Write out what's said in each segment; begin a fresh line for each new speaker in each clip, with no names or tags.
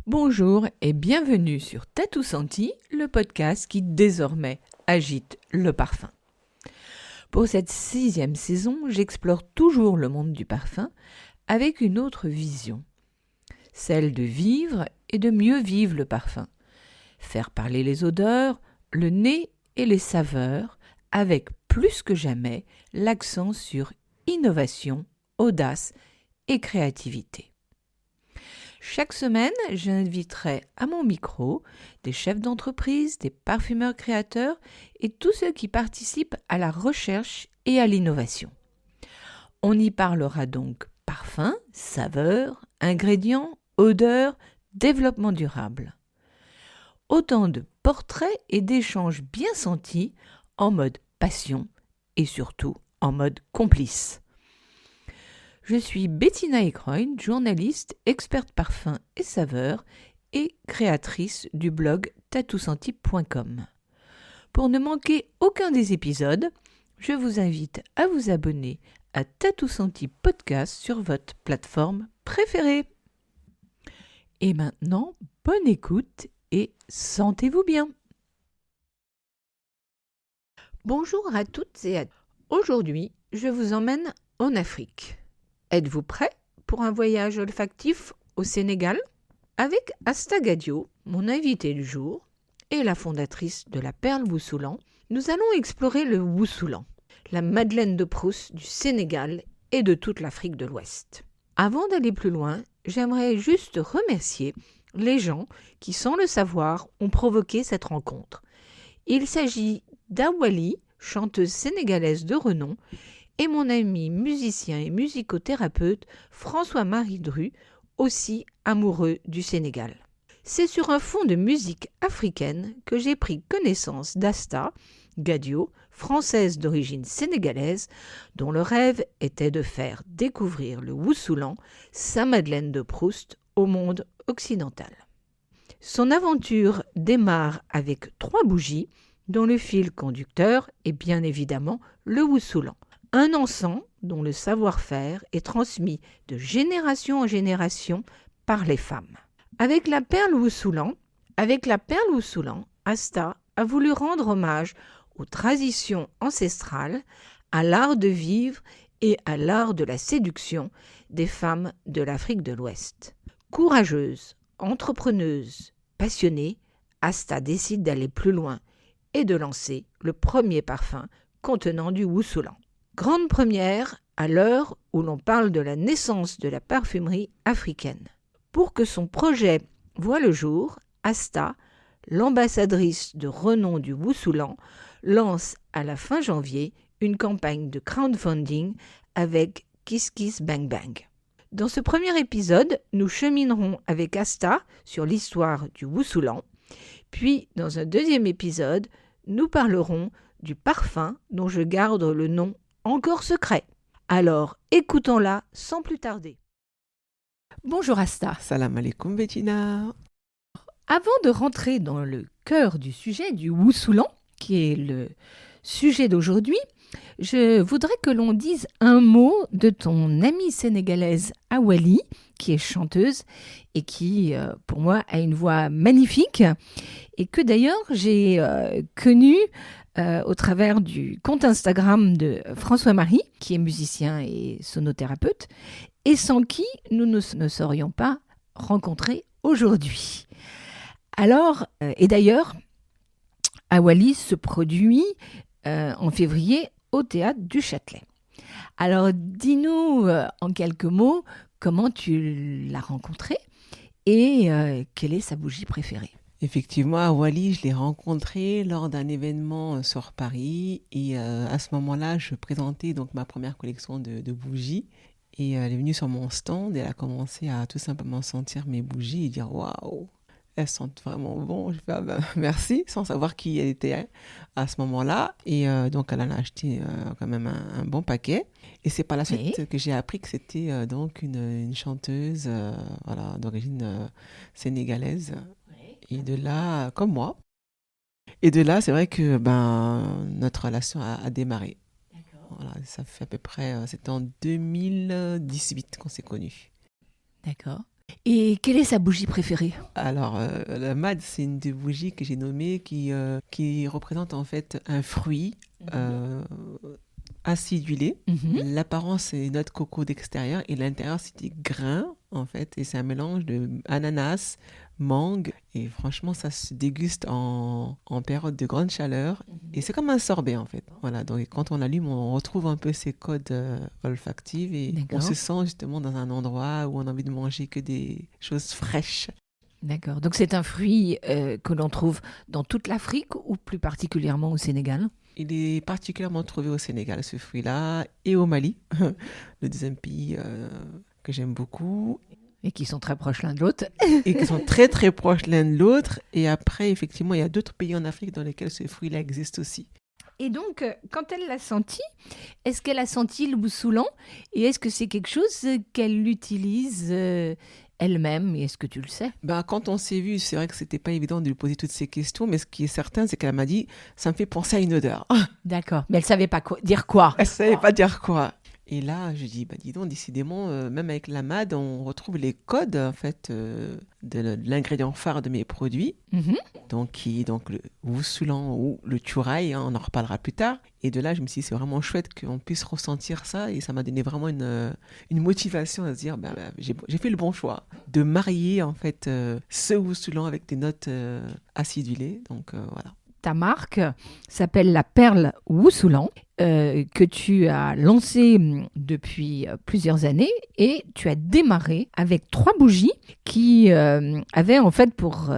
Bonjour et bienvenue sur Tatou Senti, le podcast qui désormais agite le parfum. Pour cette 6e saison, j'explore toujours le monde du parfum avec une autre vision, celle de vivre et de mieux vivre le parfum. Faire parler les odeurs, le nez et les saveurs, avec plus que jamais l'accent sur innovation, audace et créativité. Chaque semaine, j'inviterai à mon micro des chefs d'entreprise, des parfumeurs créateurs et tous ceux qui participent à la recherche et à l'innovation. On y parlera donc parfum, saveurs, ingrédients, odeurs, développement durable. Autant de portraits et d'échanges bien sentis en mode passion et surtout en mode complice. Je suis Bettina Ekroyn, journaliste, experte parfum et saveurs et créatrice du blog tatousenti.com. Pour ne manquer aucun des épisodes, je vous invite à vous abonner à Tatou Senti Podcast sur votre plateforme préférée. Et maintenant, bonne écoute et sentez-vous bien. Bonjour à toutes et à tous. Aujourd'hui, je vous emmène en Afrique. Êtes-vous prêts pour un voyage olfactif au Sénégal? Avec Asta Gadio, mon invitée du jour, et la fondatrice de la Perle Woussoulan, nous allons explorer le Woussoulan, la Madeleine de Proust du Sénégal et de toute l'Afrique de l'Ouest. Avant d'aller plus loin, j'aimerais juste remercier les gens qui, sans le savoir, ont provoqué cette rencontre. Il s'agit d'Awali, chanteuse sénégalaise de renom, et mon ami musicien et musicothérapeute François-Marie Dru, aussi amoureux du Sénégal. C'est sur un fond de musique africaine que j'ai pris connaissance d'Asta Gadio, française d'origine sénégalaise, dont le rêve était de faire découvrir le Woussoulan, sa Madeleine de Proust, au monde occidental. Son aventure démarre avec 3 bougies, dont le fil conducteur est bien évidemment le Woussoulan. Un encens dont le savoir-faire est transmis de génération en génération par les femmes. Avec la Perle Woussoulan, Asta a voulu rendre hommage aux traditions ancestrales, à l'art de vivre et à l'art de la séduction des femmes de l'Afrique de l'Ouest. Courageuse, entrepreneuse, passionnée, Asta décide d'aller plus loin et de lancer le premier parfum contenant du Woussoulan. Grande première à l'heure où l'on parle de la naissance de la parfumerie africaine. Pour que son projet voie le jour, Asta, l'ambassadrice de renom du Woussoulan, lance à la fin janvier une campagne de crowdfunding avec Kiss Kiss Bang Bang. Dans ce premier épisode, nous cheminerons avec Asta sur l'histoire du Woussoulan, puis dans un deuxième épisode, nous parlerons du parfum dont je garde le nom encore secret. Alors, écoutons-la sans plus tarder. Bonjour Asta.
Salam alaikum Bettina.
Avant de rentrer dans le cœur du sujet du Woussoulan, qui est le sujet d'aujourd'hui, je voudrais que l'on dise un mot de ton amie sénégalaise Awali, qui est chanteuse et qui, pour moi, a une voix magnifique et que d'ailleurs j'ai connue au travers du compte Instagram de François-Marie, qui est musicien et sonothérapeute, et sans qui nous ne serions pas rencontrés aujourd'hui. Alors, et d'ailleurs, Awali se produit en février au Théâtre du Châtelet. Alors, dis-nous en quelques mots comment tu l'as rencontrée et quelle est sa bougie préférée.
Effectivement, Awali, je l'ai rencontrée lors d'un événement sur Paris et à ce moment-là, je présentais donc ma première collection de bougies et elle est venue sur mon stand et elle a commencé à tout simplement sentir mes bougies et dire « Waouh, elles sentent vraiment bon !» Je fais ah ben, merci, sans savoir qui elle était à ce moment-là. Et donc, elle en a acheté quand même un bon paquet. Et c'est par la suite que j'ai appris que c'était donc une chanteuse voilà, d'origine sénégalaise. Et de là, comme moi. Et de là, c'est vrai que notre relation a démarré. D'accord. Voilà, ça fait à peu près, c'était en 2018 qu'on s'est connus.
D'accord. Et quelle est sa bougie préférée?
Alors, la mad, c'est une des bougies que j'ai nommées qui représente en fait un fruit euh, acidulé.
Mhm.
L'apparence, c'est noix de coco d'extérieur et l'intérieur, c'est des grains en fait. Et c'est un mélange de ananas, mangue. Et franchement, ça se déguste en période de grande chaleur. Et c'est comme un sorbet en fait. Voilà, donc quand on allume, on retrouve un peu ces codes olfactifs et on
D'accord.
se sent justement dans un endroit où on a envie de manger que des choses fraîches.
D'accord. Donc c'est un fruit que l'on trouve dans toute l'Afrique ou plus particulièrement au Sénégal?
Il est particulièrement trouvé au Sénégal, ce fruit-là, et au Mali, le deuxième pays que j'aime beaucoup,
Et qui sont très proches l'un de l'autre.
et qui sont très très proches l'un de l'autre. Et après, effectivement, il y a d'autres pays en Afrique dans lesquels ce fruit-là existe aussi.
Et donc, quand elle l'a senti, est-ce qu'elle a senti le bousoulan? Et est-ce que c'est quelque chose qu'elle utilise elle-même? Et est-ce que tu le sais?
Ben, quand on s'est vu, c'est vrai que c'était pas évident de lui poser toutes ces questions, mais ce qui est certain, c'est qu'elle m'a dit, ça me fait penser à une odeur.
D'accord. Mais elle savait pas dire quoi.
Elle savait pas dire quoi. Et là, je dis, bah dis donc, décidément, même avec la MAD, on retrouve les codes en fait de l'ingrédient phare de mes produits,
Mhm.
donc qui est donc le Wousoulan ou le Turaï, hein, on en reparlera plus tard. Et de là, je me suis dit, c'est vraiment chouette qu'on puisse ressentir ça, et ça m'a donné vraiment une motivation à se dire, j'ai fait le bon choix de marier en fait ce Wousoulan avec des notes acidulées. Donc voilà.
Ta marque s'appelle la Perle Wousoulan, que tu as lancée depuis plusieurs années et tu as démarré avec 3 bougies qui avaient en fait pour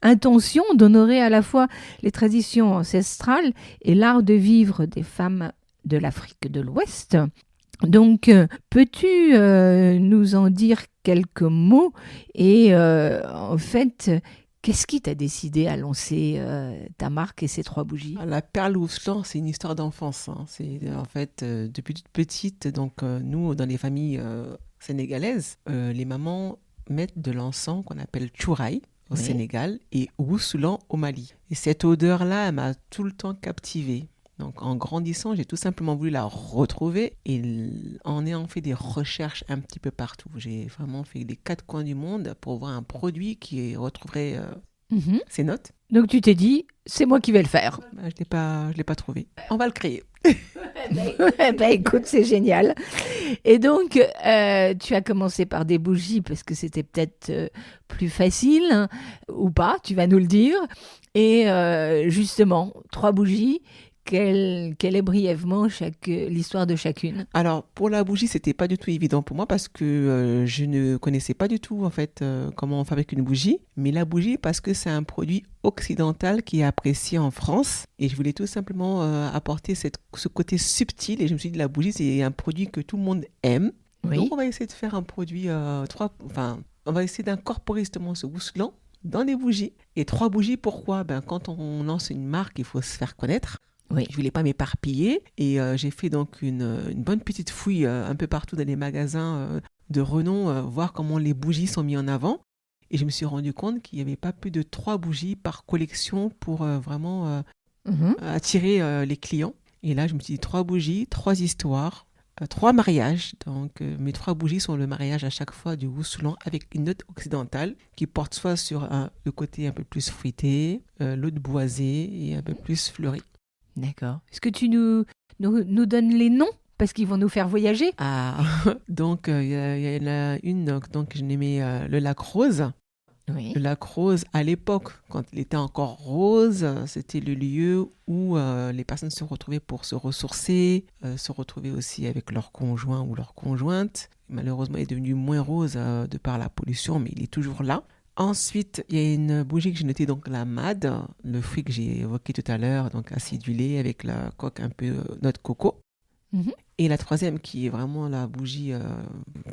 intention d'honorer à la fois les traditions ancestrales et l'art de vivre des femmes de l'Afrique de l'Ouest. Donc, peux-tu nous en dire quelques mots et en fait, qu'est-ce qui t'a décidé à lancer ta marque et ces 3 bougies?
La perle Wouslan, c'est une histoire d'enfance, hein. C'est en fait depuis toute petite, donc nous dans les familles sénégalaises, les mamans mettent de l'encens qu'on appelle chouraï au
Oui.
Sénégal et Wouslan au Mali. Et cette odeur-là, elle m'a tout le temps captivée. Donc en grandissant, j'ai tout simplement voulu la retrouver et en ayant fait des recherches un petit peu partout. J'ai vraiment fait les 4 coins du monde pour voir un produit qui retrouverait
Mhm.
ces notes.
Donc, tu t'es dit, c'est moi qui vais le faire.
Je l'ai pas trouvé. On va le créer.
Écoute, c'est génial. Et donc, tu as commencé par des bougies parce que c'était peut-être plus facile, hein, ou pas, tu vas nous le dire. Et justement, 3 bougies, quelle est brièvement l'histoire de chacune?
Alors, pour la bougie, c'était pas du tout évident pour moi parce que je ne connaissais pas du tout en fait comment on fabrique une bougie. Mais la bougie, parce que c'est un produit occidental qui est apprécié en France, et je voulais tout simplement apporter ce côté subtil. Et je me suis dit, la bougie, c'est un produit que tout le monde aime.
Oui.
Donc, on va essayer de faire un produit on va essayer d'incorporer justement ce Wouslan dans les bougies. Et 3 bougies, pourquoi? Quand on lance une marque, il faut se faire connaître.
Oui.
Je voulais pas m'éparpiller et j'ai fait donc une bonne petite fouille un peu partout dans les magasins de renom, voir comment les bougies sont mises en avant. Et je me suis rendu compte qu'il n'y avait pas plus de 3 bougies par collection pour vraiment
Mhm.
attirer les clients. Et là, je me suis dit 3 bougies, 3 histoires, 3 mariages. Donc mes 3 bougies sont le mariage à chaque fois du Wouslan avec une note occidentale qui porte soit sur le côté un peu plus fruité, l'autre boisé et un peu plus fleuri.
D'accord. Est-ce que tu nous donnes les noms? Parce qu'ils vont nous faire voyager.
Ah, donc il y en a une, donc je nommais le lac rose.
Oui.
Le lac rose, à l'époque, quand il était encore rose, c'était le lieu où les personnes se retrouvaient pour se ressourcer, se retrouver aussi avec leur conjoint ou leur conjointe. Malheureusement, il est devenu moins rose de par la pollution, mais il est toujours là. Ensuite, il y a une bougie que j'ai notée, donc la mad, le fruit que j'ai évoqué tout à l'heure, donc acidulé avec la coque un peu noix de coco.
Mhm.
Et la troisième, qui est vraiment la bougie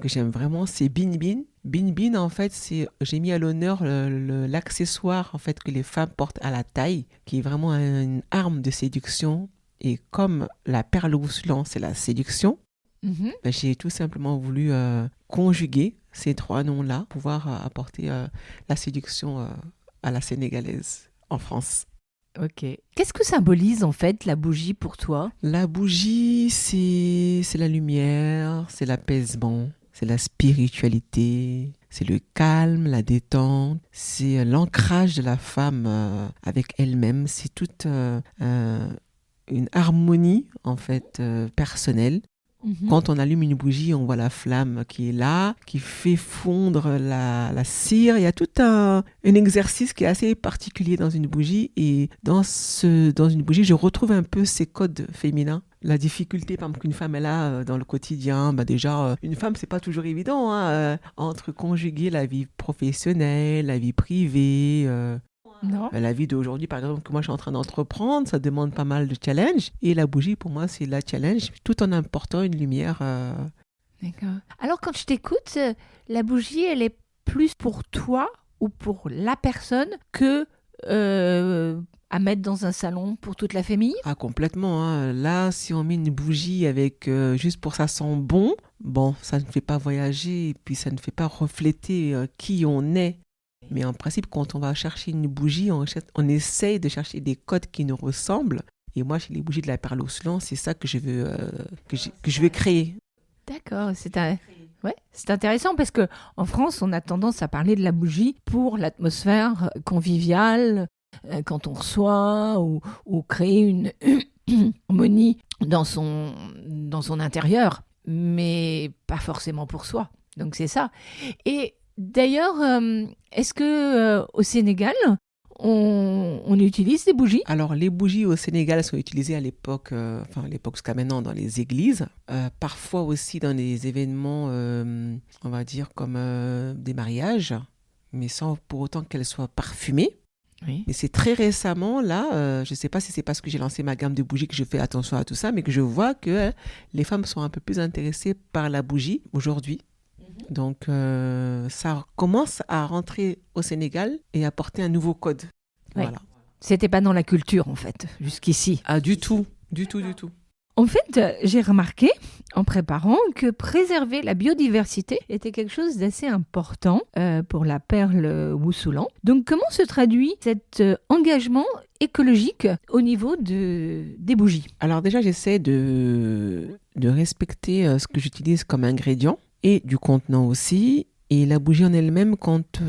que j'aime vraiment, c'est Bin Bin. Bin Bin, en fait, j'ai mis à l'honneur l'accessoire en fait que les femmes portent à la taille, qui est vraiment une arme de séduction. Et comme la perle Wouslan, c'est la séduction,
Mhm.
j'ai tout simplement voulu conjuguer ces 3 noms-là, pouvoir apporter la séduction à la sénégalaise en France.
Ok. Qu'est-ce que symbolise en fait la bougie pour toi?
La bougie, c'est la lumière, c'est l'apaisement, c'est la spiritualité, c'est le calme, la détente, c'est l'ancrage de la femme avec elle-même, c'est toute une harmonie en fait personnelle. Quand on allume une bougie, on voit la flamme qui est là, qui fait fondre la cire. Il y a tout un exercice qui est assez particulier dans une bougie. Et dans une bougie, je retrouve un peu ces codes féminins. La difficulté, par exemple, qu'une femme elle a dans le quotidien. Déjà, une femme, c'est pas toujours évident entre conjuguer la vie professionnelle, la vie privée.
Non.
La vie d'aujourd'hui, par exemple, que moi je suis en train d'entreprendre, ça demande pas mal de challenges. Et la bougie, pour moi, c'est la challenge, tout en apportant une lumière.
D'accord. Alors, quand je t'écoute, la bougie, elle est plus pour toi ou pour la personne que à mettre dans un salon pour toute la famille?
Ah, complètement. Hein. Là, si on met une bougie avec juste pour ça sent bon, ça ne fait pas voyager et puis ça ne fait pas refléter qui on est. Mais en principe, quand on va chercher une bougie, on essaye de chercher des codes qui nous ressemblent. Et moi, chez les bougies de la Perle au Soulan, c'est ça que je veux créer.
D'accord, c'est intéressant parce que en France, on a tendance à parler de la bougie pour l'atmosphère conviviale, quand on reçoit ou créer une harmonie dans son intérieur, mais pas forcément pour soi. Donc c'est ça. Et d'ailleurs, est-ce que au Sénégal, on utilise des bougies?
Alors, les bougies au Sénégal sont utilisées à l'époque, à l'époque jusqu'à maintenant, dans les églises. Parfois aussi dans des événements, on va dire, comme des mariages, mais sans pour autant qu'elles soient parfumées.
Oui.
Et c'est très récemment, là, je ne sais pas si c'est parce que j'ai lancé ma gamme de bougies que je fais attention à tout ça, mais que je vois que les femmes sont un peu plus intéressées par la bougie aujourd'hui. Donc, ça commence à rentrer au Sénégal et à porter un nouveau code.
Ouais.
Voilà.
C'était pas dans la culture, en fait, jusqu'ici.
Ah, du tout.
En fait, j'ai remarqué, en préparant, que préserver la biodiversité était quelque chose d'assez important pour la perle Woussoulan. Donc, comment se traduit cet engagement écologique au niveau des bougies?
Alors déjà, j'essaie de respecter ce que j'utilise comme ingrédient et du contenant aussi. Et la bougie en elle-même, quand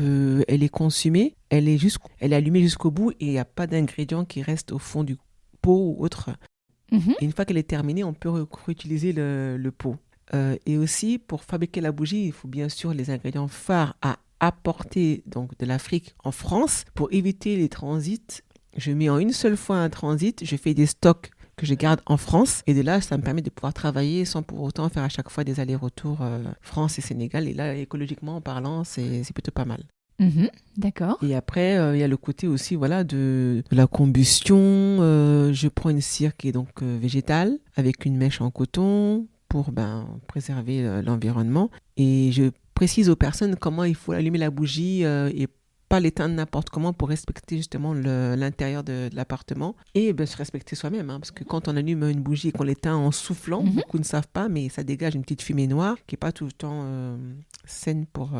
elle est consumée, elle est allumée jusqu'au bout et il n'y a pas d'ingrédient qui reste au fond du pot ou autre. Et une fois qu'elle est terminée, on peut réutiliser le pot. Et aussi, pour fabriquer la bougie, il faut bien sûr les ingrédients phares à apporter donc, de l'Afrique en France. Pour éviter les transits, je mets en une seule fois un transit, je fais des stocks que je garde en France. Et de là, ça me permet de pouvoir travailler sans pour autant faire à chaque fois des allers-retours France et Sénégal. Et là, écologiquement parlant, c'est plutôt pas mal.
D'accord.
Et après, il y a le côté aussi de la combustion. Je prends une cire qui est donc végétale avec une mèche en coton pour préserver l'environnement. Et je précise aux personnes comment il faut allumer la bougie et pas l'éteindre n'importe comment pour respecter justement l'intérieur de l'appartement et se respecter soi-même. Hein, parce que quand on allume une bougie et qu'on l'éteint en soufflant, beaucoup ne savent pas, mais ça dégage une petite fumée noire qui n'est pas tout le temps saine pour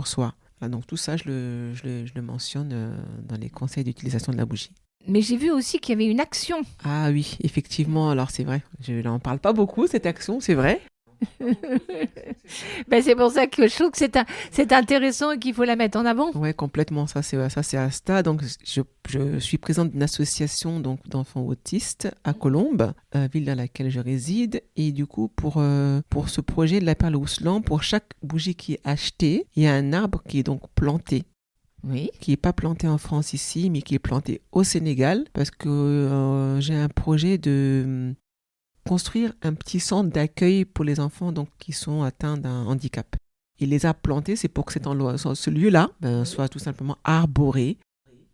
soi. Donc tout ça, je le mentionne dans les conseils d'utilisation de la bougie.
Mais j'ai vu aussi qu'il y avait une action.
Ah oui, effectivement, alors c'est vrai. Je n'en parle pas beaucoup, cette action, c'est vrai.
C'est pour ça que je trouve que c'est intéressant et qu'il faut la mettre en avant.
Oui, complètement. Ça, c'est Asta. Donc, je suis présidente d'une association d'enfants autistes à Colombes, ville dans laquelle je réside. Et du coup, pour ce projet de la Perle Woussoulan, pour chaque bougie qui est achetée, il y a un arbre qui est donc planté.
Oui.
Qui n'est pas planté en France ici, mais qui est planté au Sénégal. Parce que j'ai un projet de construire un petit centre d'accueil pour les enfants qui sont atteints d'un handicap. Et les arbres plantés, c'est pour que ce lieu-là soit tout simplement arboré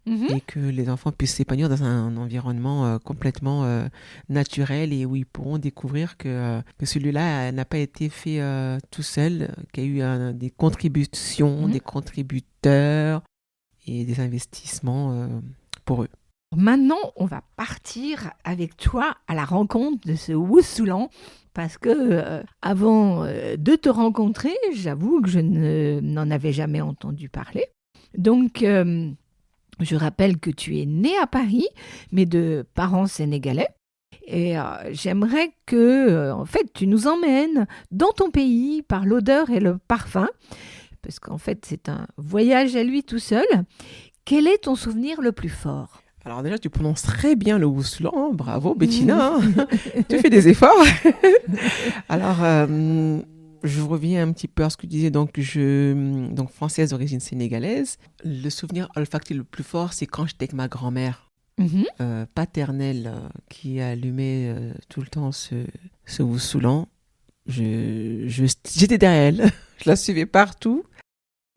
et que les enfants puissent s'épanouir dans un environnement complètement naturel et où ils pourront découvrir que celui-là n'a pas été fait tout seul, qu'il y a eu des contributions, des contributeurs et des investissements pour eux.
Maintenant, on va partir avec toi à la rencontre de ce Woussoulan parce que avant de te rencontrer, j'avoue que je n'en avais jamais entendu parler. Donc, je rappelle que tu es né à Paris, mais de parents sénégalais. Et j'aimerais que, en fait, tu nous emmènes dans ton pays par l'odeur et le parfum, parce qu'en fait, c'est un voyage à lui tout seul. Quel est ton souvenir le plus fort?
Alors déjà, tu prononces très bien le Wouslan, hein. Bravo Bettina, hein. Tu fais des efforts. Alors, je reviens un petit peu à ce que tu disais, donc française d'origine sénégalaise. Le souvenir olfactif le plus fort, c'est quand j'étais avec ma grand-mère paternelle qui allumait tout le temps ce Wouslan. J'étais derrière elle, je la suivais partout.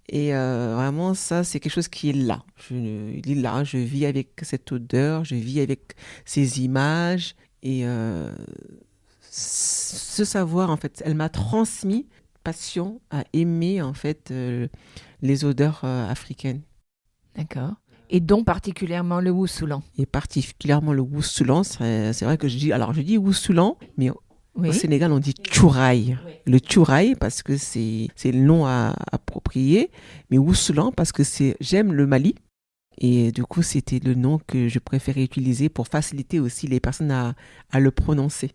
Et vraiment, ça, c'est quelque chose qui est là. Il est là, je vis avec cette odeur, je vis avec ces images. Et ce savoir, en fait, elle m'a transmis passion à aimer, en fait, les odeurs africaines.
D'accord. Et donc particulièrement le Wousoulan.
Et particulièrement le Wousoulan, c'est vrai que je dis Wousoulan, mais au Sénégal, on dit tchouraï. Le tchouraï, parce que c'est le nom approprié, mais Wousoulan, parce que j'aime le Mali. Et du coup, c'était le nom que je préférais utiliser pour faciliter aussi les personnes à le prononcer.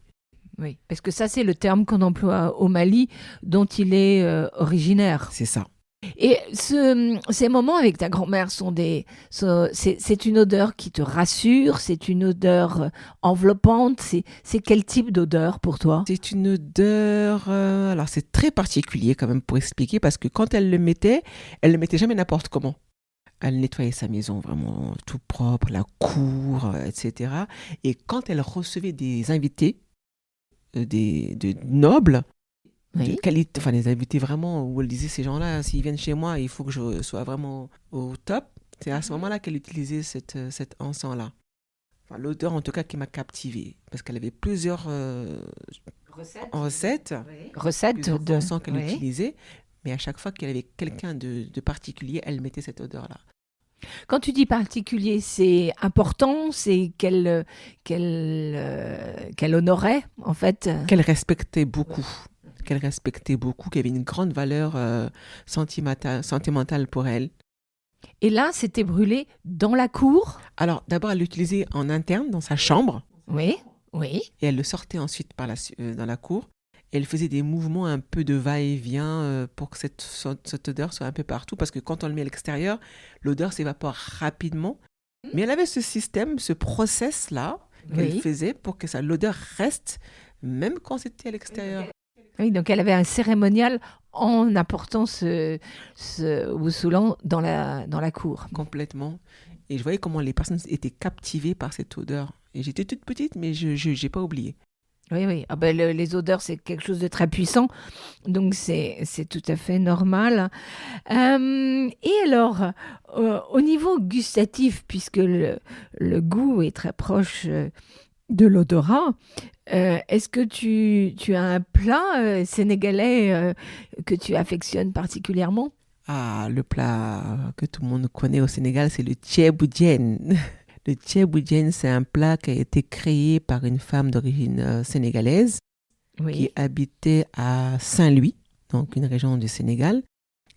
Oui, parce que ça, c'est le terme qu'on emploie au Mali, dont il est originaire.
C'est ça.
Et ces moments avec ta grand-mère c'est une odeur qui te rassure, c'est une odeur enveloppante, c'est quel type d'odeur pour toi?
C'est une odeur, alors c'est très particulier quand même pour expliquer, parce que quand elle le mettait jamais n'importe comment. Elle nettoyait sa maison vraiment tout propre, la cour, etc. Et quand elle recevait des invités, de nobles, de qualité, enfin des invités vraiment où elle disait ces gens-là, s'ils viennent chez moi, il faut que je sois vraiment au top. C'est à ce moment-là qu'elle utilisait cet encens-là. Enfin, l'odeur en tout cas qui m'a captivée, parce qu'elle avait plusieurs recettes d'encens qu'elle utilisait, mais à chaque fois qu'elle avait quelqu'un de particulier, elle mettait cette odeur-là.
Quand tu dis particulier, c'est important, c'est qu'elle honorait en fait.
Qu'elle respectait beaucoup. Qu'il y avait une grande valeur sentimentale pour elle.
Et là, c'était brûlé dans la cour?
Alors, d'abord, elle l'utilisait en interne, dans sa chambre.
Oui.
Et elle le sortait ensuite dans la cour. Et elle faisait des mouvements un peu de va-et-vient pour que cette odeur soit un peu partout. Parce que quand on le met à l'extérieur, l'odeur s'évapore rapidement. Mais elle avait ce système, ce process-là qu'elle faisait pour que l'odeur reste, même quand c'était à l'extérieur.
Oui, donc elle avait un cérémonial en apportant ce Wousoulan dans la cour.
Complètement. Et je voyais comment les personnes étaient captivées par cette odeur. Et j'étais toute petite, mais je n'ai pas oublié.
Oui. Ah ben, les odeurs, c'est quelque chose de très puissant. Donc, c'est tout à fait normal. Et alors, au niveau gustatif, puisque le goût est très proche de l'odorat, est-ce que tu as un plat sénégalais que tu affectionnes particulièrement?
Ah, le plat que tout le monde connaît au Sénégal, c'est le thieboudienne. Le thieboudienne, c'est un plat qui a été créé par une femme d'origine sénégalaise qui habitait à Saint-Louis, donc une région du Sénégal.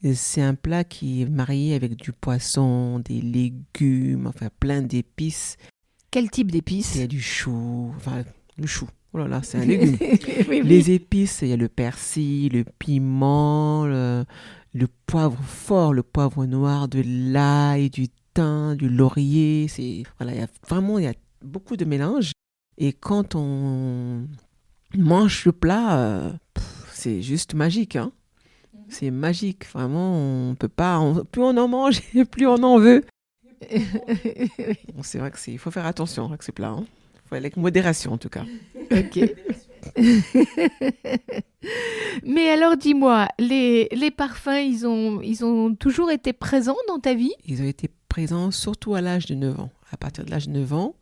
Et c'est un plat qui est marié avec du poisson, des légumes, enfin plein d'épices.
Quel type d'épices?
Il y a du chou, enfin le chou. Oh là là, c'est un légume. Les épices, il y a le persil, le piment, le poivre fort, le poivre noir, de l'ail, du thym, du laurier. Il y a beaucoup de mélanges. Et quand on mange le plat, c'est juste magique, hein. C'est magique, vraiment. On peut pas. Plus on en mange, plus on en veut. C'est vrai qu'il faut faire attention avec ces plats. Hein. Il faut aller avec modération, en tout cas.
Ok. Mais alors, dis-moi, les parfums, ils ont toujours été présents dans ta vie?
Ils ont été présents surtout à l'âge de 9 ans. À partir de l'âge de 9 ans,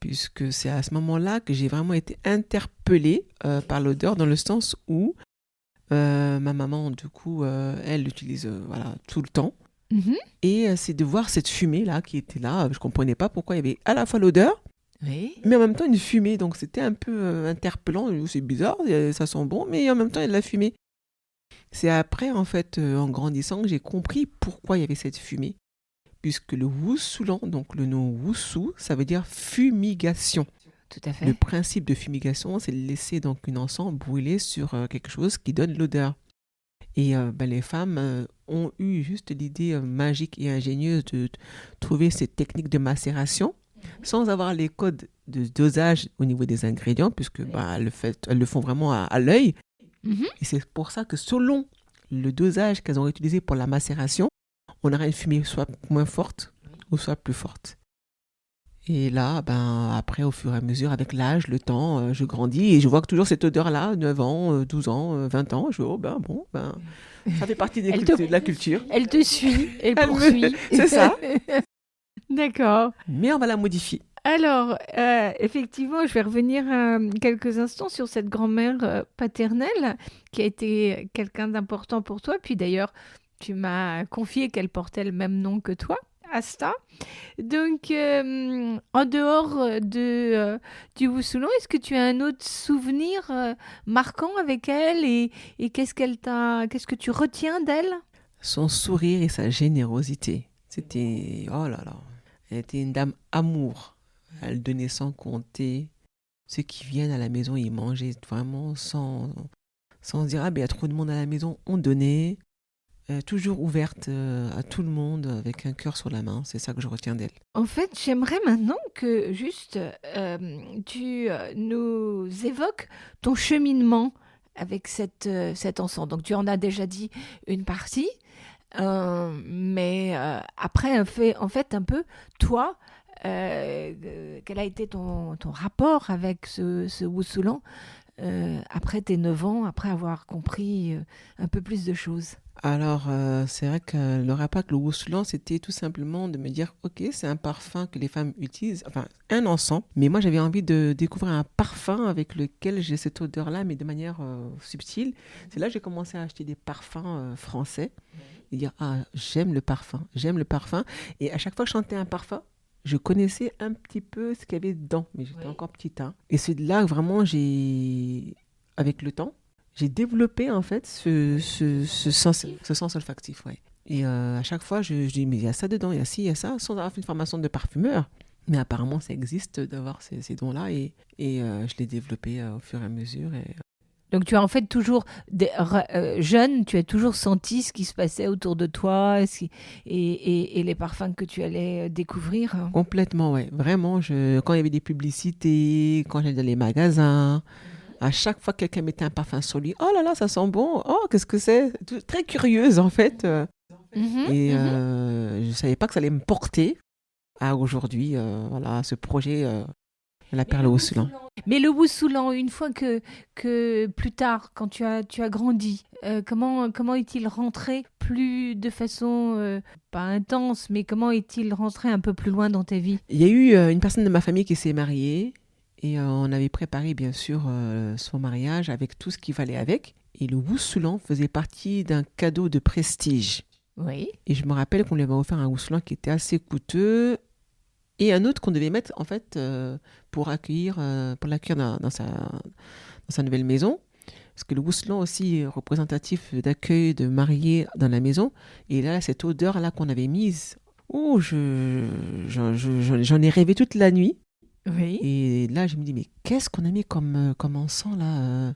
puisque c'est à ce moment-là que j'ai vraiment été interpellée par l'odeur, dans le sens où ma maman, du coup, elle l'utilise tout le temps.
Mm-hmm.
Et c'est de voir cette fumée-là qui était là. Je ne comprenais pas pourquoi il y avait à la fois l'odeur, mais en même temps une fumée. Donc c'était un peu interpellant. C'est bizarre, ça sent bon, mais en même temps il y a de la fumée. C'est après, en fait, en grandissant, que j'ai compris pourquoi il y avait cette fumée. Puisque le Wousoulan, donc le nom Woussou, ça veut dire fumigation.
tout à fait.
Le principe de fumigation, c'est de laisser donc une encens brûler sur quelque chose qui donne l'odeur. Et les femmes ont eu juste l'idée magique et ingénieuse de trouver cette technique de macération sans avoir les codes de dosage au niveau des ingrédients, puisque elles le font vraiment à l'œil.
Mhm.
Et c'est pour ça que selon le dosage qu'elles ont utilisé pour la macération, on aura une fumée soit moins forte ou soit plus forte. Et là, après, au fur et à mesure, avec l'âge, le temps, je grandis et je vois que toujours cette odeur-là, 9 ans, 12 ans, 20 ans, je dis, ça fait partie de la culture.
Elle te suit, elle poursuit.
C'est ça.
D'accord.
Mais on va la modifier.
Alors, effectivement, je vais revenir quelques instants sur cette grand-mère paternelle qui a été quelqu'un d'important pour toi. Puis d'ailleurs, tu m'as confié qu'elle portait le même nom que toi, Asta. Donc, en dehors du Woussoulon, est-ce que tu as un autre souvenir marquant avec elle et qu'est-ce que tu retiens d'elle?
Son sourire et sa générosité. C'était, oh là là, elle était une dame amour. Elle donnait sans compter. Ceux qui viennent à la maison, ils mangeaient vraiment sans dire, il y a trop de monde à la maison. On donnait, toujours ouverte à tout le monde, avec un cœur sur la main. C'est ça que je retiens d'elle.
En fait, j'aimerais maintenant que juste tu nous évoques ton cheminement avec cet encens. Donc, tu en as déjà dit une partie, mais après, en fait, un peu, toi, quel a été ton rapport avec ce Wousoulan après tes 9 ans, après avoir compris un peu plus de choses?
Alors, c'est vrai que le rapport avec le Wousoulan, c'était tout simplement de me dire, ok, c'est un parfum que les femmes utilisent, enfin, un encens, mais moi j'avais envie de découvrir un parfum avec lequel j'ai cette odeur-là, mais de manière subtile. C'est là que j'ai commencé à acheter des parfums français et dire, j'aime le parfum. Et à chaque fois que je chantais un parfum, je connaissais un petit peu ce qu'il y avait dedans, mais j'étais encore petite. Hein. Et c'est là que vraiment, avec le temps, j'ai développé en fait ce sens olfactif. Ouais. Et à chaque fois, je dis, mais il y a ça dedans, il y a ci, il y a ça, sans avoir fait une formation de parfumeur. Mais apparemment, ça existe d'avoir ces dons-là et je l'ai développé au fur et à mesure. Et,
Donc tu as en fait toujours, jeune, tu as toujours senti ce qui se passait autour de toi et les parfums que tu allais découvrir.
Complètement, ouais. Vraiment, quand il y avait des publicités, quand j'allais dans les magasins, à chaque fois que quelqu'un mettait un parfum sur lui, oh là là, ça sent bon, oh, qu'est-ce que c'est? Très curieuse en fait. Et je ne savais pas que ça allait me porter à aujourd'hui, ce projet de la perle au Wousoulan.
Mais le Wousoulan, une fois que plus tard, quand tu as grandi, comment est-il rentré plus de façon pas intense, mais comment est-il rentré un peu plus loin dans ta vie?
Il y a eu une personne de ma famille qui s'est mariée et on avait préparé bien sûr son mariage avec tout ce qui fallait avec. Et le Wousoulan faisait partie d'un cadeau de prestige.
Oui.
Et je me rappelle qu'on lui avait offert un Wousoulan qui était assez coûteux. Et un autre qu'on devait mettre en fait pour l'accueillir dans sa nouvelle maison. Parce que le Wousoulan aussi est représentatif d'accueil de mariés dans la maison. Et là, cette odeur-là qu'on avait mise, j'en ai rêvé toute la nuit.
Oui.
Et là, je me dis, mais qu'est-ce qu'on a mis comme encens là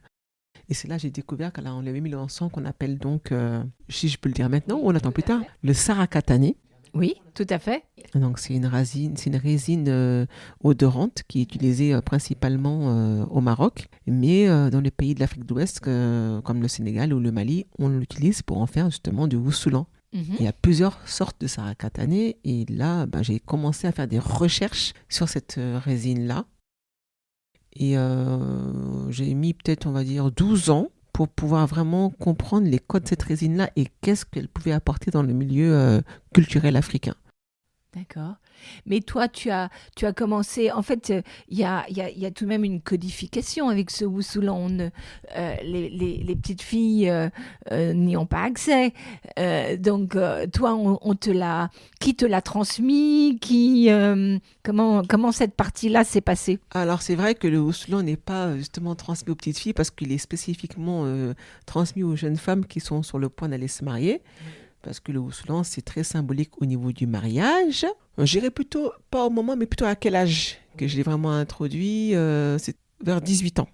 Et c'est là que j'ai découvert qu'on lui avait mis l'encens qu'on appelle donc, si je peux le dire maintenant ou on attend plus tard, le Sarakatané.
Oui, tout à fait.
Donc c'est une résine odorante qui est utilisée principalement au Maroc, mais dans les pays de l'Afrique de l'Ouest comme le Sénégal ou le Mali, on l'utilise pour en faire justement du Wousoulan. Il y a plusieurs sortes de Sarakatané et là j'ai commencé à faire des recherches sur cette résine-là et j'ai mis peut-être on va dire 12 ans pour pouvoir vraiment comprendre les codes de cette résine-là et qu'est-ce qu'elle pouvait apporter dans le milieu culturel africain.
D'accord. Mais toi, tu as commencé. En fait, il y a tout de même une codification avec ce Wousoulan. Les petites filles n'y ont pas accès. Donc, toi, on te l'a. Qui te l'a transmis? Comment cette partie-là s'est passée?
Alors, c'est vrai que le Wousoulan n'est pas justement transmis aux petites filles parce qu'il est spécifiquement transmis aux jeunes femmes qui sont sur le point d'aller se marier. Parce que le Wousoulan, c'est très symbolique au niveau du mariage. Je dirais plutôt, pas au moment, mais plutôt à quel âge que je l'ai vraiment introduit, c'est vers 18 ans.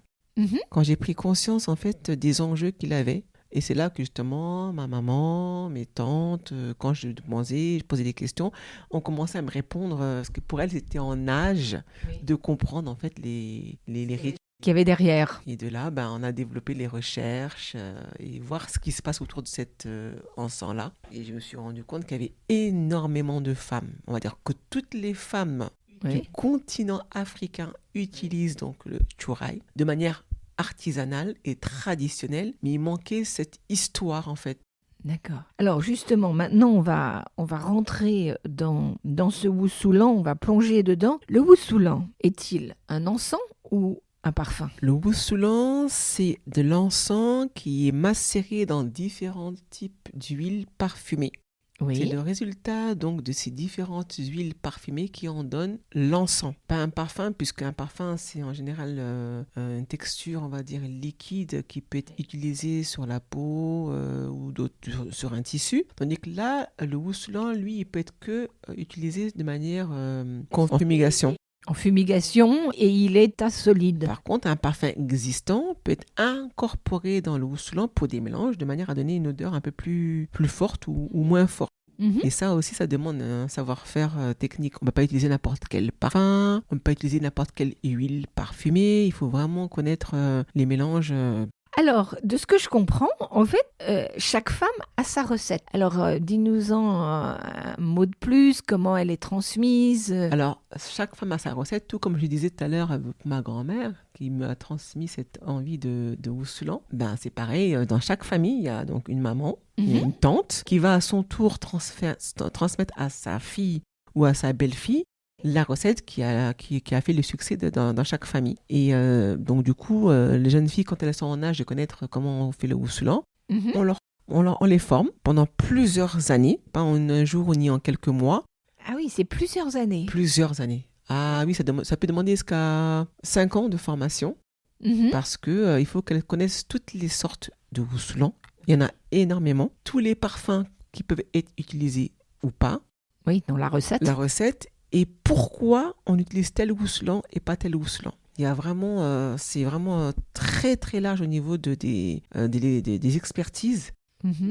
Quand j'ai pris conscience, en fait, des enjeux qu'il avait. Et c'est là que, justement, ma maman, mes tantes, quand je demandais, je posais des questions, ont commencé à me répondre, parce que pour elles, c'était en âge de comprendre, en fait, les rituels.
Qu'il y avait derrière.
Et de là, on a développé les recherches et voir ce qui se passe autour de cet encens-là. Et je me suis rendu compte qu'il y avait énormément de femmes. On va dire que toutes les femmes du continent africain utilisent donc le churai de manière artisanale et traditionnelle, mais il manquait cette histoire en fait.
D'accord. Alors justement, maintenant on va rentrer dans ce wusulan, on va plonger dedans. Le wusulan est-il un encens ou un parfum?
Le wusulan, c'est de l'encens qui est macéré dans différents types d'huiles parfumées.
Oui.
C'est le résultat donc de ces différentes huiles parfumées qui en donnent l'encens. Pas un parfum, puisqu'un parfum c'est en général une texture, on va dire, liquide qui peut être utilisée sur la peau ou sur un tissu. Tandis que là, le wusulan, lui, il peut être que utilisé de manière en fumigation.
En fumigation et il est solide.
Par contre, un parfum existant peut être incorporé dans le wusulan pour des mélanges de manière à donner une odeur un peu plus forte ou moins forte. Et ça aussi, ça demande un savoir-faire technique. On ne peut pas utiliser n'importe quel parfum, on ne peut pas utiliser n'importe quelle huile parfumée. Il faut vraiment connaître les mélanges.
Alors, de ce que je comprends, en fait, chaque femme a sa recette. Alors, dis-nous-en un mot de plus, comment elle est transmise.
Alors, chaque femme a sa recette, tout comme je disais tout à l'heure avec ma grand-mère, qui m'a transmis cette envie de wusulan. C'est pareil, dans chaque famille, il y a donc une maman, il y a une tante, qui va à son tour transmettre à sa fille ou à sa belle-fille la recette qui a fait le succès dans chaque famille. Et donc du coup, les jeunes filles, quand elles sont en âge de connaître comment on fait le wusulan, on les forme pendant plusieurs années, pas en un jour ni en quelques mois.
Ah oui, c'est plusieurs années.
Plusieurs années. Ah oui, ça peut demander jusqu'à 5 ans de formation, parce que il faut qu'elles connaissent toutes les sortes de wusulan. Il y en a énormément. Tous les parfums qui peuvent être utilisés ou pas.
Oui, dans la recette.
La recette. Et pourquoi on utilise tel wusulan et pas tel wusulan. Il y a vraiment, c'est vraiment très très large au niveau des expertises.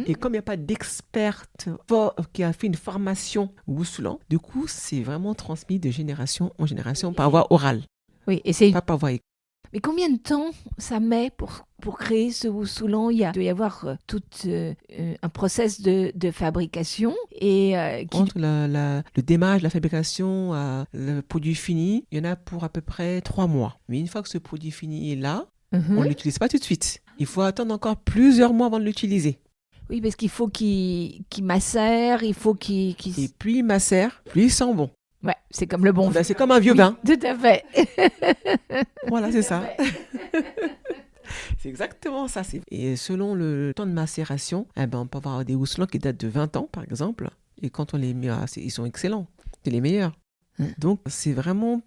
Et comme il n'y a pas d'experte qui a fait une formation wusulan, du coup, c'est vraiment transmis de génération en génération par voie orale.
Oui, et c'est
pas par voie écrite.
Mais combien de temps ça met pour créer ce wusulan? Il doit y avoir tout un process de fabrication. Et
entre le démarrage, la fabrication, le produit fini, il y en a pour à peu près 3 mois. Mais une fois que ce produit fini est là, on ne l'utilise pas tout de suite. Il faut attendre encore plusieurs mois avant de l'utiliser.
Oui, parce qu'il faut qu'il macère, il faut qu'il...
Et plus il macère, plus il sent bon.
Ouais, c'est comme le bon vin.
C'est comme un vieux vin.
Tout à fait.
Voilà, c'est ça. C'est exactement ça. Et selon le temps de macération, on peut avoir des wussulans qui datent de 20 ans, par exemple. Et quand on les met, ils sont excellents. C'est les meilleurs. Donc, c'est vraiment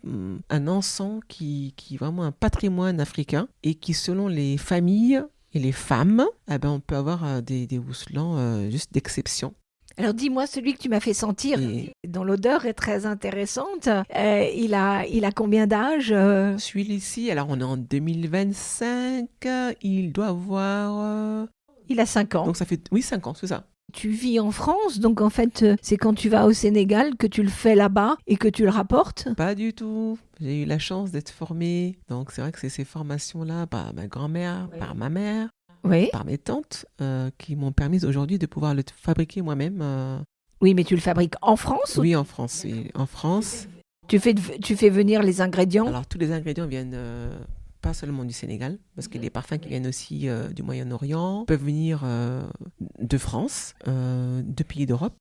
un encens qui est vraiment un patrimoine africain et qui, selon les familles et les femmes, on peut avoir des wussulans juste d'exception.
Alors dis-moi, celui que tu m'as fait sentir, dont l'odeur est très intéressante, il a combien d'âge
Celui-ci, alors on est en 2025, il doit avoir...
Il a 5 ans.
Donc ça fait, 5 ans, c'est ça.
Tu vis en France, donc en fait, c'est quand tu vas au Sénégal que tu le fais là-bas et que tu le rapportes?
Pas du tout. J'ai eu la chance d'être formée. Donc c'est vrai que c'est ces formations-là par ma grand-mère, par ma mère.
Oui.
Par mes tantes qui m'ont permis aujourd'hui de pouvoir le fabriquer moi-même.
Oui, mais tu le fabriques en France?
Oui, en France. Oui. En France.
Tu fais venir les ingrédients?
Alors, tous les ingrédients viennent pas seulement du Sénégal, parce que les parfums qui viennent aussi du Moyen-Orient peuvent venir de France, de pays d'Europe.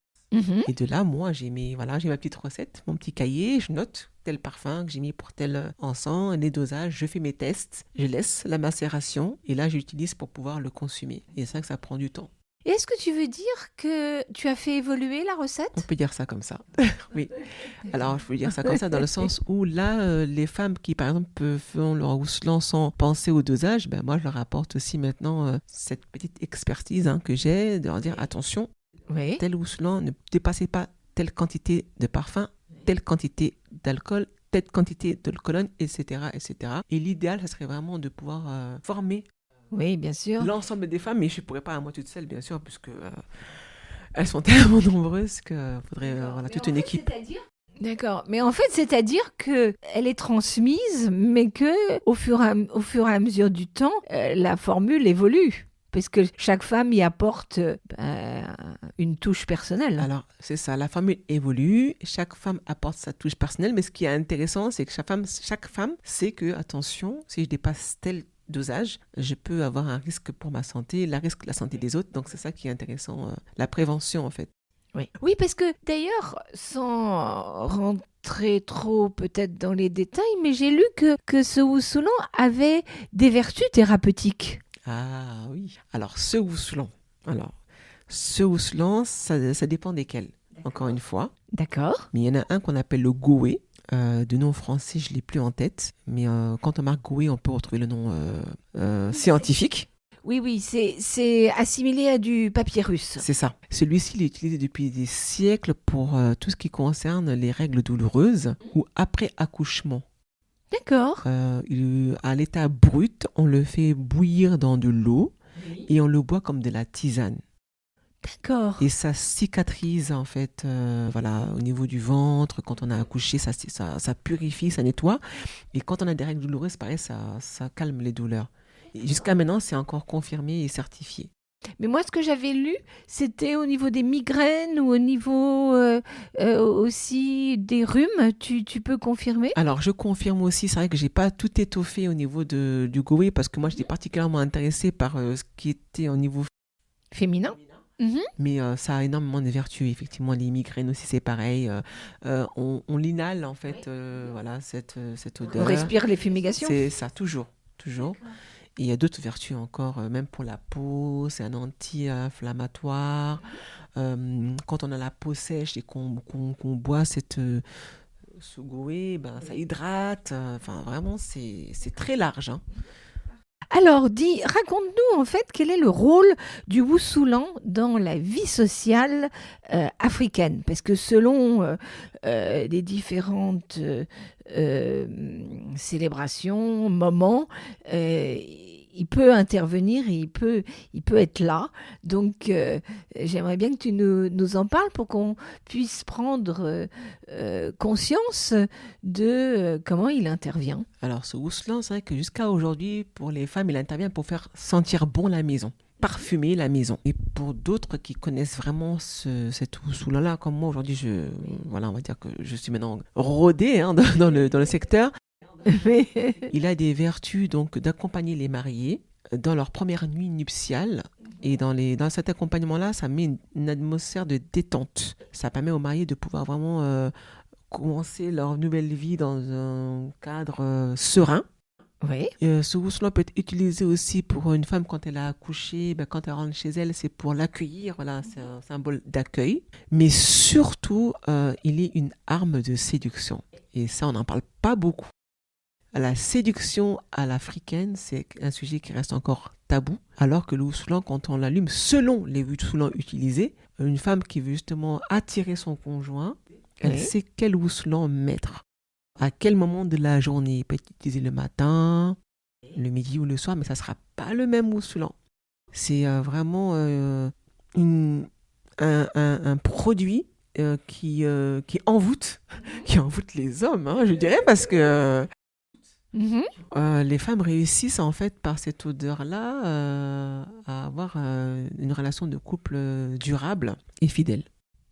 Et de là, moi, j'ai ma petite recette, mon petit cahier, je note tel parfum que j'ai mis pour tel encens, les dosages, je fais mes tests, je laisse la macération et là, j'utilise pour pouvoir le consommer. Et c'est ça que ça prend du temps.
Et est-ce que tu veux dire que tu as fait évoluer la recette?
On peut dire ça comme ça, oui. Alors, je peux dire ça comme ça dans le sens où là, les femmes qui, par exemple, font leur wusulan sans penser au dosage, moi, je leur apporte aussi maintenant cette petite expertise que j'ai, de leur dire attention, tel wusulan, ne dépassez pas telle quantité de parfum, telle quantité d'alcool, telle quantité de colonne, etc., etc. Et l'idéal, ça serait vraiment de pouvoir former
Oui, bien sûr.
l'ensemble des femmes, mais je ne pourrais pas à moi toute seule, bien sûr, puisque elles sont tellement nombreuses qu'il faudrait toute une équipe.
D'accord. Mais en fait, c'est-à-dire que elle est transmise, mais que au fur et à mesure du temps, la formule évolue. Parce que chaque femme y apporte une touche personnelle.
Alors, c'est ça, la formule évolue, chaque femme apporte sa touche personnelle, mais ce qui est intéressant, c'est que chaque femme sait que, attention, si je dépasse tel dosage, je peux avoir un risque pour ma santé, la santé des autres, donc c'est ça qui est intéressant, la prévention en fait.
Oui, parce que d'ailleurs, sans rentrer trop peut-être dans les détails, mais j'ai lu que ce Wussulan avait des vertus thérapeutiques.
Ah oui, alors ce Wussulan, ça dépend desquels, encore une fois.
D'accord.
Mais il y en a un qu'on appelle le Goé, de nom français, je ne l'ai plus en tête, mais quand on marque Goé, on peut retrouver le nom scientifique.
Oui, c'est assimilé à du papyrus.
C'est ça. Celui-ci, il est utilisé depuis des siècles pour tout ce qui concerne les règles douloureuses ou après accouchement.
D'accord.
À l'état brut, on le fait bouillir dans de l'eau et on le boit comme de la tisane.
D'accord.
Et ça cicatrise en fait, au niveau du ventre, quand on a accouché, ça purifie, ça nettoie. Et quand on a des règles douloureuses, pareil, ça calme les douleurs. Et jusqu'à maintenant, c'est encore confirmé et certifié.
Mais moi, ce que j'avais lu, c'était au niveau des migraines ou au niveau aussi des rhumes. Tu peux confirmer ?
Alors, je confirme aussi, c'est vrai que j'ai pas tout étoffé au niveau du Goé parce que moi, j'étais particulièrement intéressée par ce qui était au niveau
féminin.
Mais ça a énormément de vertus, effectivement. Les migraines aussi, c'est pareil. On l'inhale, en fait, cette odeur.
On respire les fumigations.
C'est ça, toujours. Et il y a d'autres vertus encore, même pour la peau, c'est un anti-inflammatoire. Quand on a la peau sèche et qu'on boit ce Goé, ça hydrate. Vraiment, c'est très large. Hein.
Alors, raconte-nous en fait quel est le rôle du Wussulan dans la vie sociale africaine. Parce que selon les différentes célébrations, moments, il peut intervenir et il peut être là. Donc, j'aimerais bien que tu nous en parles pour qu'on puisse prendre conscience de comment il intervient.
Alors, ce Wussulan, c'est vrai que jusqu'à aujourd'hui, pour les femmes, il intervient pour faire sentir bon la maison, parfumer la maison. Et pour d'autres qui connaissent vraiment cet Wussulan-là, comme moi aujourd'hui, on va dire que je suis maintenant rodée dans le secteur. Il a des vertus donc d'accompagner les mariés dans leur première nuit nuptiale. Et dans cet accompagnement-là, ça met une atmosphère de détente. Ça permet aux mariés de pouvoir vraiment commencer leur nouvelle vie dans un cadre serein.
Oui.
Ce Wussulan peut être utilisé aussi pour une femme quand elle a accouché, quand elle rentre chez elle, c'est pour l'accueillir. Voilà, c'est un symbole d'accueil. Mais surtout, il est une arme de séduction. Et ça, on n'en parle pas beaucoup. La séduction à l'africaine, c'est un sujet qui reste encore tabou, alors que le Wussulan, quand on l'allume, selon les Wussulans utilisés, une femme qui veut justement attirer son conjoint, elle sait quel Wussulan mettre. À quel moment de la journée? Il peut être utilisé le matin, le midi ou le soir, mais ça ne sera pas le même Wussulan. C'est vraiment un produit qui envoûte les hommes, je dirais, parce que les femmes réussissent en fait par cette odeur-là à avoir une relation de couple durable et fidèle.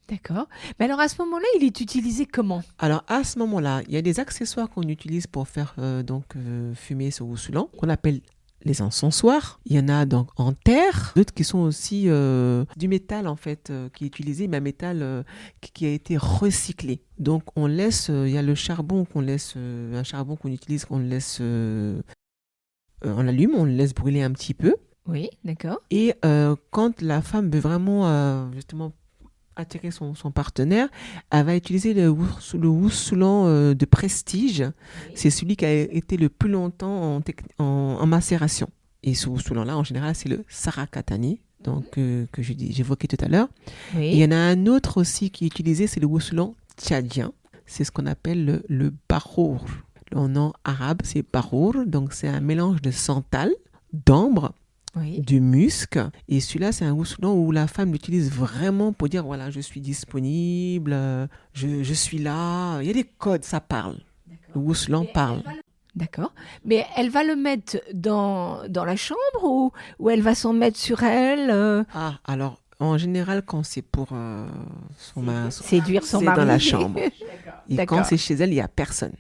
D'accord. Mais alors à ce moment-là, il est utilisé comment ?
Alors à ce moment-là, il y a des accessoires qu'on utilise pour faire fumer ce Wussulan, qu'on appelle les encensoirs. Il y en a donc en terre, d'autres qui sont aussi du métal en fait, qui est utilisé, mais un métal qui a été recyclé. Donc on laisse, il y a le charbon un charbon qu'on utilise, on l'allume, on le laisse brûler un petit peu.
Oui, d'accord.
Et quand la femme veut vraiment justement attirer son partenaire, elle va utiliser le Wussulan de prestige. C'est celui qui a été le plus longtemps en macération. Et ce Wussulan-là, en général, c'est le Sarakatani, donc, que j'évoquais tout à l'heure.
Oui.
Et il y en a un autre aussi qui est utilisé, c'est le Wussulan tchadien. c'est ce qu'on appelle le bahour. Le nom arabe, c'est bahour. Donc, c'est un mélange de santal, d'ambre, du musc. Et celui-là, c'est un rousselant où la femme l'utilise vraiment pour dire, voilà, je suis disponible, je suis là. Il y a des codes, ça parle. Le rousselant parle.
D'accord. Mais elle va le mettre dans la chambre ou elle va s'en mettre sur elle
Ah, alors, en général, quand c'est pour
séduire son
c'est
mari.
dans la chambre. Et
D'accord.
quand c'est chez elle, il n'y a personne.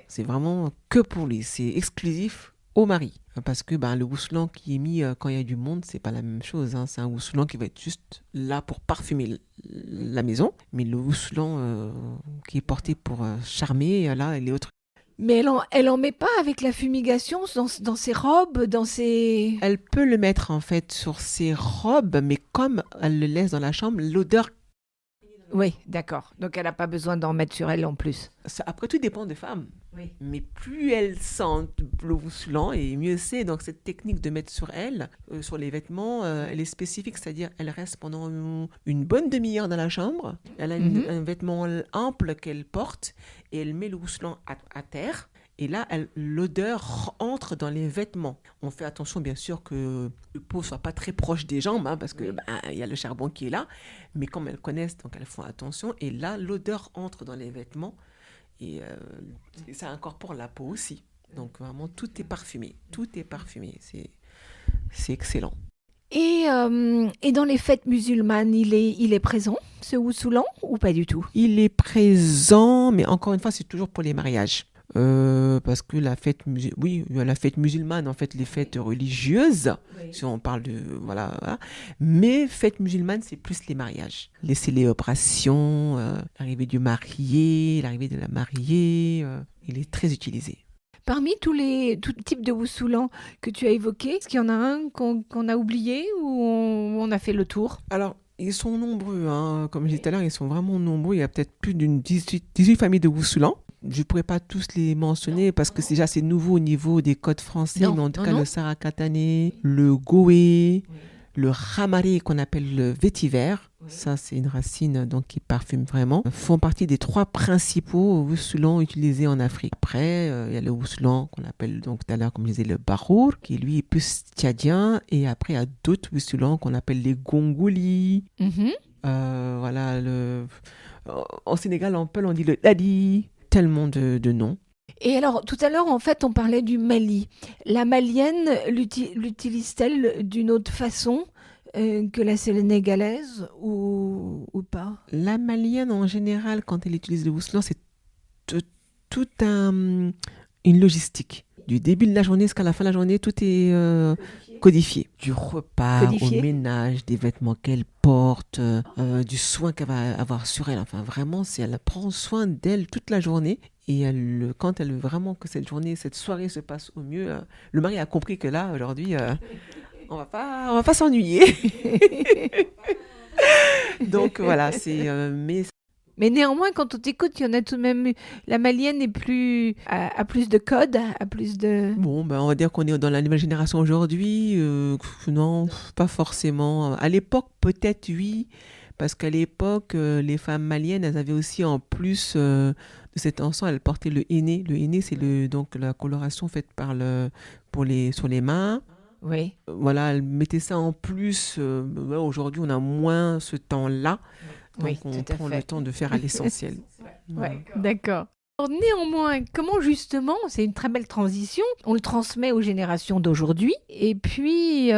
C'est vraiment que pour lui. C'est exclusif au mari. Parce que le rousselant qui est mis quand il y a du monde, c'est pas la même chose. Hein. C'est un rousselant qui va être juste là pour parfumer la maison. Mais le rousselant qui est porté pour charmer, là, il est autre.
Mais elle en met pas avec la fumigation dans ses robes, dans ses...
Elle peut le mettre en fait sur ses robes, mais comme elle le laisse dans la chambre, l'odeur...
Oui, d'accord. Donc elle n'a pas besoin d'en mettre sur elle en plus.
Après, tout dépend des femmes.
Oui.
Mais plus elles sentent le rousselant, et mieux c'est. Donc cette technique de mettre sur elle, sur les vêtements, elle est spécifique, c'est-à-dire elle reste pendant une bonne demi-heure dans la chambre. Elle a un vêtement ample qu'elle porte et elle met le rousselant à terre. Et là, l'odeur entre dans les vêtements. On fait attention, bien sûr, que le pot ne soit pas très proche des jambes, parce que y a le charbon qui est là. Mais comme elles connaissent, donc elles font attention. Et là, l'odeur entre dans les vêtements. Et ça incorpore la peau aussi. Donc vraiment, tout est parfumé. Tout est parfumé. C'est excellent.
Et dans les fêtes musulmanes, il est présent, ce Wousoulan, ou pas du tout?
Il est présent, mais encore une fois, c'est toujours pour les mariages. Parce que la fête musulmane, en fait, les fêtes religieuses, si on parle de voilà, mais fête musulmane, c'est plus les mariages, les célébrations, l'arrivée du marié, l'arrivée de la mariée, il est très utilisé.
Parmi tous types de Wousoulan que tu as évoqués, est-ce qu'il y en a un qu'on a oublié ou on a fait le tour?
Alors, ils sont nombreux, comme je disais tout à l'heure, ils sont vraiment nombreux. Il y a peut-être plus d'une 18 familles de Wousoulan. Je ne pourrais pas tous les mentionner parce que déjà c'est nouveau au niveau des codes français, mais en tout cas le Sarakatané, le Goé, le Ramaré qu'on appelle le vétiver, ça c'est une racine donc qui parfume vraiment, font partie des 3 principaux Woussoulans utilisés en Afrique. Après, il y a le Wousoulan qu'on appelle donc tout à l'heure, comme je disais, le Bahour, qui lui est plus tchadien, et après il y a d'autres Woussoulans qu'on appelle les Gongouli. Voilà, au Sénégal, on dit le Dadi. Tellement de noms.
Et alors, tout à l'heure, en fait, on parlait du Mali. La malienne l'utilise-t-elle d'une autre façon que la sénégalaise ou pas?
La malienne, en général, quand elle utilise le Woussoullan, c'est toute une logistique. Du début de la journée jusqu'à la fin de la journée, tout est codifié. Du repas au ménage, des vêtements qu'elle porte, du soin qu'elle va avoir sur elle. Enfin, vraiment, elle prend soin d'elle toute la journée. Et quand elle veut vraiment que cette soirée se passe au mieux, le mari a compris que là, aujourd'hui, on va pas s'ennuyer. Donc voilà,
Mais néanmoins, quand on t'écoute, il y en a tout de même... La malienne a plus de codes, a plus de...
Bon, on va dire qu'on est dans la nouvelle génération aujourd'hui. Non, pas forcément. À l'époque, peut-être oui, parce qu'à l'époque, les femmes maliennes, elles avaient aussi, en plus de cet encens, elles portaient le henné. Le henné, c'est donc la coloration faite sur les mains.
Oui.
Voilà, elles mettaient ça en plus. Aujourd'hui, on a moins ce temps-là. Donc, on prend le temps de faire à l'essentiel.
Ouais, d'accord. Alors, néanmoins, comment justement, c'est une très belle transition, on le transmet aux générations d'aujourd'hui. Et puis,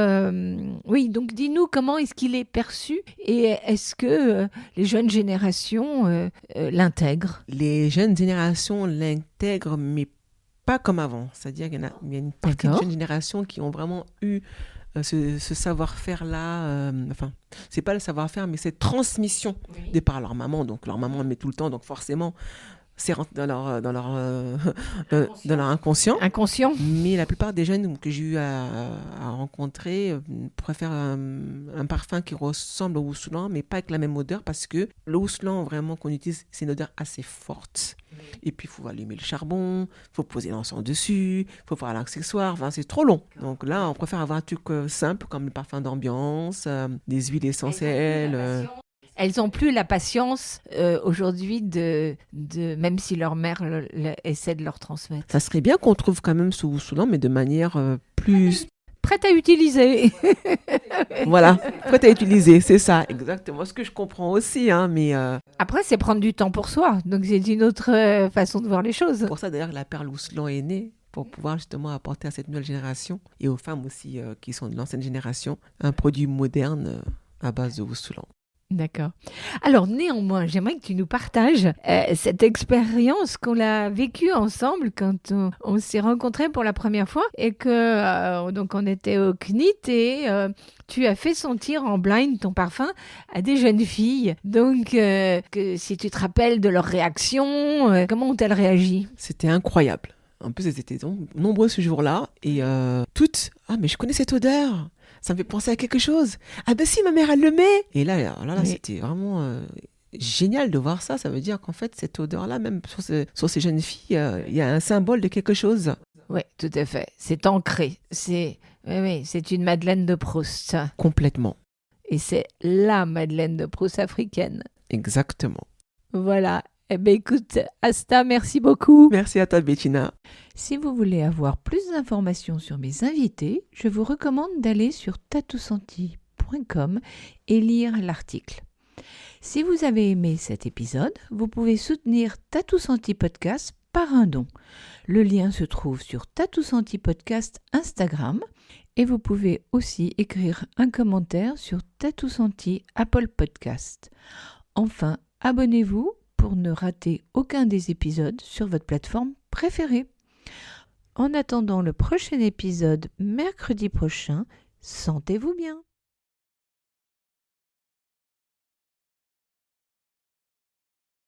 oui, donc dis-nous comment est-ce qu'il est perçu et est-ce que les jeunes générations l'intègrent?
Les jeunes générations l'intègrent, mais pas comme avant. C'est-à-dire qu'il y a une partie de jeunes générations qui ont vraiment eu ce savoir-faire-là, c'est pas le savoir-faire, mais cette transmission de par leur maman. Donc leur maman le met tout le temps, donc forcément, c'est rentré dans leur inconscient. Mais la plupart des jeunes que j'ai eu à rencontrer préfèrent un parfum qui ressemble au Woussoullan, mais pas avec la même odeur, parce que le Woussoullan vraiment qu'on utilise, c'est une odeur assez forte. Et puis, il faut allumer le charbon, il faut poser l'encens dessus, il faut faire l'accessoire, c'est trop long. Donc là, on préfère avoir un truc simple, comme le parfum d'ambiance, des huiles essentielles.
Elles n'ont plus la patience aujourd'hui de même si leur mère essaie de leur transmettre.
Ça serait bien qu'on trouve quand même ce Wousoulan, mais de manière plus...
Prête à utiliser.
Voilà, prête à utiliser, c'est ça, exactement. Ce que je comprends aussi, hein, mais...
Après, c'est prendre du temps pour soi. Donc, c'est une autre façon de voir les choses.
Pour ça, d'ailleurs, la perle Wousoulan est née, pour pouvoir justement apporter à cette nouvelle génération, et aux femmes aussi qui sont de l'ancienne génération, un produit moderne à base de Wousoulan.
D'accord. Alors, néanmoins, j'aimerais que tu nous partages cette expérience qu'on a vécue ensemble quand on s'est rencontrés pour la première fois et que donc on était au CNIT et tu as fait sentir en blind ton parfum à des jeunes filles. Donc, que, si tu te rappelles de leur réaction, comment ont-elles réagi?
C'était incroyable. En plus, elles étaient nombreuses ce jour-là et toutes, ah mais je connais cette odeur. Ça me fait penser à quelque chose. Ah ben si, ma mère, elle le met. Et là oui. C'était vraiment génial de voir ça. Ça veut dire qu'en fait, cette odeur-là, même sur ces jeunes filles, il y a un symbole de quelque chose.
Oui, tout à fait. C'est ancré. C'est une Madeleine de Proust.
Complètement.
Et c'est la Madeleine de Proust africaine.
Exactement.
Voilà. Eh bien, écoute, Asta, merci beaucoup.
Merci à toi, Bettina.
Si vous voulez avoir plus d'informations sur mes invités, je vous recommande d'aller sur tatousenti.com et lire l'article. Si vous avez aimé cet épisode, vous pouvez soutenir Tatou Senti Podcast par un don. Le lien se trouve sur Tatou Senti Podcast Instagram et vous pouvez aussi écrire un commentaire sur Tatou Senti Apple Podcast. Enfin, abonnez-vous pour ne rater aucun des épisodes sur votre plateforme préférée. En attendant le prochain épisode mercredi prochain, sentez-vous bien.